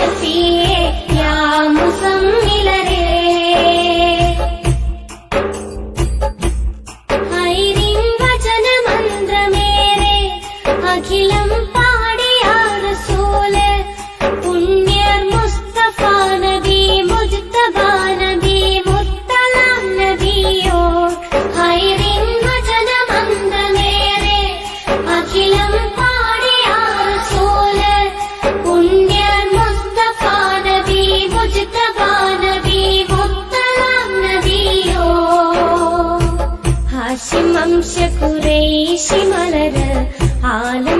ഷഫീയെ യാ മുസമ്മിലരേ ഹൈറിൻ വചനമന്ത്രമേറെ അഖിലം പാടിയ റസൂല് പുണ്യർ മുസ്തഫ നബി മുജ്തബ നബി മുത്തലാം നബിയോ ഹൈറിൻ വചനമന്ത്രമേറെ അഖിലം പാടിയ റസൂല് പുണ്യർ മുസ്തഫ നബി മുജ്തബ നബി മുത്തലാം നബിയോ ഹാഷിം വംശ ഖുറൈശി മലര് ആലം